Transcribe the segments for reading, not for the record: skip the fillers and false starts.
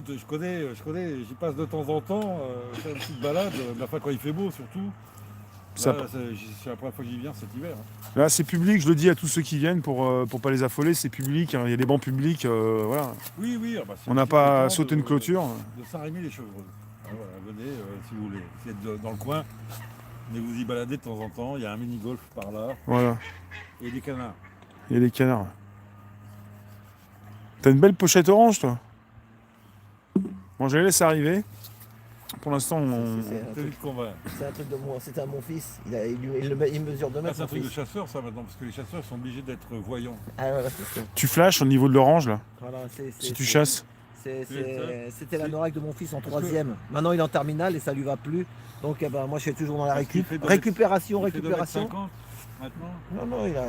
écoute, je connais, j'y passe de temps en temps, faire une petite balade, mais enfin quand il fait beau surtout. Ça, Là, c'est la première fois que j'y viens cet hiver. Hein. là, c'est public, je le dis à tous ceux qui viennent pour pas les affoler, c'est public, hein, il y a des bancs publics, voilà. Oui, oui, ah bah, c'est On un n'a petit pas étang sauté une clôture. de Saint-Rémy-les-Chevreuses. Ah, voilà, venez si vous voulez. Si vous êtes dans le coin, venez vous y balader de temps en temps. Il y a un mini-golf par là Voilà, et des canards. il y a des canards. T'as une belle pochette orange, toi. Bon, je les laisse arriver. Pour l'instant, C'est un T'as truc, vite convaincre. c'est un truc de moi, c'était à mon fils. Il mesure 2 Ah, mètres, c'est un mon truc de fils. chasseur ça maintenant, parce que les chasseurs sont obligés d'être voyants. Ah voilà, c'est ça. tu flashes au niveau de l'orange, là, Voilà, si tu chasses. C'était l'anorak de mon fils en 3e. Maintenant il est en terminale et ça lui va plus. Donc eh ben, moi je suis toujours dans la Parce qu'il récup. fait 2 Récupération, Il fait 2,50 récupération. maintenant. Non, non, il a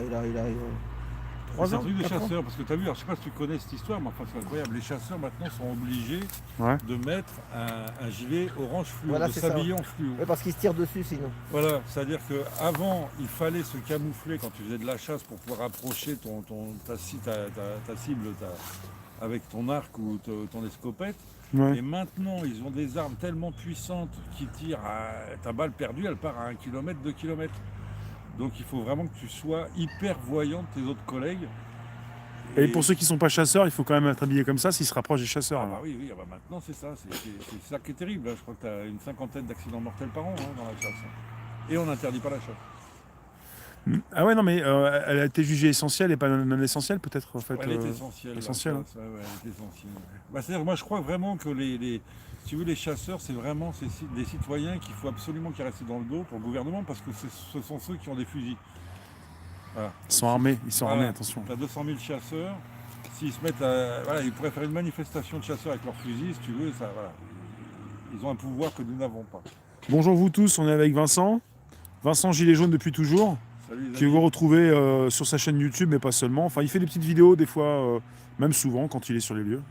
3 C'est un ans. truc de 4 ans. chasseur, parce que tu as vu, alors, je sais pas si tu connais cette histoire, mais enfin c'est incroyable. Les chasseurs maintenant sont obligés Ouais. de mettre un gilet orange fluo, Voilà, de c'est ça. s'habiller en fluo. Ouais, parce qu'il se tire dessus sinon. Voilà, c'est-à-dire qu'avant, il fallait se camoufler quand tu faisais de la chasse pour pouvoir approcher ta cible avec ton arc ou ton escopette. Ouais. Et maintenant, ils ont des armes tellement puissantes qui tirent ta balle perdue, elle part à 1 km, 2 km. Donc il faut vraiment que tu sois hyper voyant de tes autres collègues. Et pour ceux qui sont pas chasseurs, il faut quand même être habillé comme ça s'ils se rapprochent des chasseurs. Ah alors. bah oui, oui, ah bah maintenant c'est ça, c'est ça qui est terrible. Hein. Je crois que tu as une 50aine d'accidents mortels par an hein, dans la chasse. Et on n'interdit pas la chasse. Ah ouais, non, mais elle a été jugée essentielle et pas non essentielle, peut-être, en fait. Elle est essentielle. essentielle, La chasse, ouais, elle est essentielle. Ouais. Bah, c'est-à-dire, moi je crois vraiment que si tu veux, les chasseurs, c'est vraiment des citoyens qu'il faut absolument qu'ils restent dans le dos pour le gouvernement parce que ce sont ceux qui ont des fusils. Voilà. Ils sont armés, Voilà. attention. Tu as 200 000 chasseurs. S'ils se mettent à. Voilà, ils pourraient faire une manifestation de chasseurs avec leurs fusils, si tu veux, ça, voilà. Ils ont un pouvoir que nous n'avons pas. Bonjour vous tous, on est avec Vincent. Vincent Gilet Jaune depuis toujours, Salut les qui amis. vous retrouvez sur sa chaîne YouTube, mais pas seulement. Enfin, il fait des petites vidéos, des fois, même souvent, quand il est sur les lieux.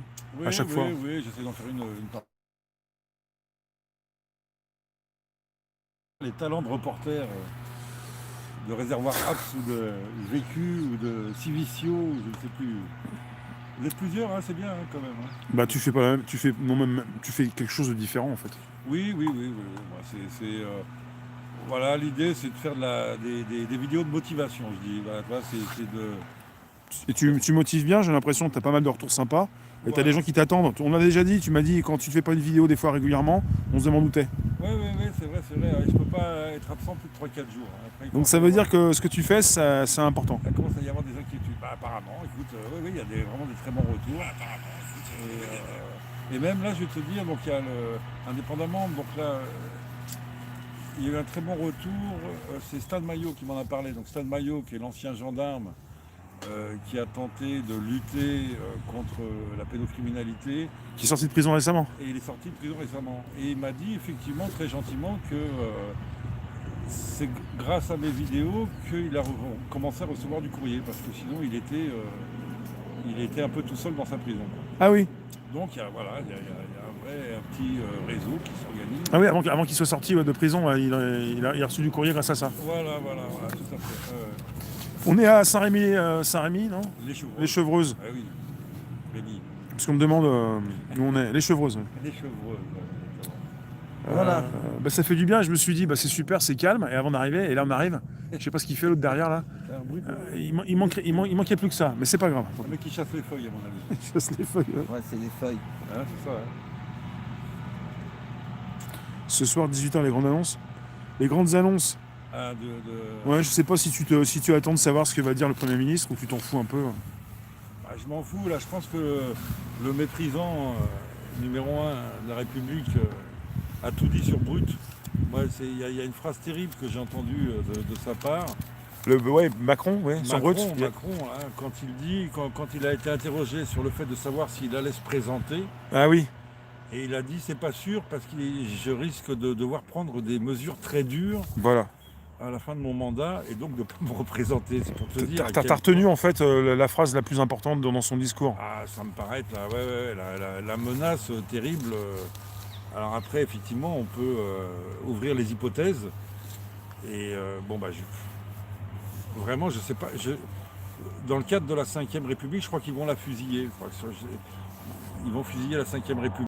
Oui, à chaque fois. Oui, j'essaie d'en faire une part. Les talents de reporter de Réservoir Apps ou de Vécu ou de Civicio, je ne sais plus. Vous êtes plusieurs, hein, c'est bien hein, quand même. Hein. Bah, tu fais pas la même, tu fais quelque chose de différent, en fait. Oui. Moi, voilà, l'idée c'est de faire des vidéos de motivation, je dis. Voilà, toi, c'est de. Et tu motives bien, j'ai l'impression que tu as pas mal de retours sympas. Et tu as Ouais. des gens qui t'attendent. On l'a déjà dit, tu m'as dit, quand tu ne fais pas une vidéo des fois régulièrement, on se demande où t'es. Oui, c'est vrai. Je ne peux pas être absent plus de 3-4 jours. Hein. Après, Donc ça veut dire que ce que tu fais, c'est important. Il commence à y avoir des inquiétudes. Bah, apparemment, écoute, oui, il y a vraiment des très bons retours. Et même là, je vais te dire, donc il y a indépendamment, donc là, il y a eu un très bon retour. C'est Stan Maillot qui m'en a parlé. Donc Stan Maillot, qui est l'ancien gendarme, qui a tenté de lutter contre la pédocriminalité. Qui est sorti de prison récemment. Et il est sorti de prison récemment. Et il m'a dit effectivement, très gentiment, que c'est grâce à mes vidéos qu'il a commencé à recevoir du courrier. Parce que sinon, il était un peu tout seul dans sa prison. Ah oui. Donc, il y a un petit réseau qui s'organise. Ah oui, avant qu'il soit sorti de prison, il a reçu du courrier grâce à ça. Voilà, tout à fait. On est à Saint-Rémy, non? Les Chevreuses. Les Chevreuses. Ah oui, Béni. Parce qu'on me demande où on est. Les Chevreuses. Les Chevreuses. Voilà. Bah, ça fait du bien, je me suis dit, bah, c'est super, c'est calme. Et avant d'arriver, et là on arrive, je sais pas ce qu'il fait l'autre derrière là. C'est un bruit de... Il manquait plus que ça, mais c'est pas grave. Un mec qui chasse les feuilles, à mon avis. Il chasse les feuilles. Ouais, c'est des feuilles. Hein, c'est ça, hein. Ce soir, 18h, les grandes annonces. Les grandes annonces. Ah, Ouais, je sais pas si tu attends de savoir ce que va dire le Premier ministre ou tu t'en fous un peu. Bah, je m'en fous, là, je pense que le méprisant numéro 1 de la République a tout dit sur Brut. Moi, il y a une phrase terrible que j'ai entendue de sa part. Macron, sur Brut. Macron, hein, quand il a été interrogé sur le fait de savoir s'il allait se présenter, Ah oui. et il a dit c'est pas sûr parce que je risque de devoir prendre des mesures très dures Voilà. à la fin de mon mandat et donc de ne pas me représenter. C'est pour te dire. T'as retenu en fait la phrase la plus importante dans son discours. Ah, ça me paraît être la menace terrible. Alors après, effectivement, on peut ouvrir les hypothèses. Et vraiment, je sais pas. Dans le cadre de la 5e République, je crois qu'ils vont la fusiller. Ils vont fusiller la 5e République.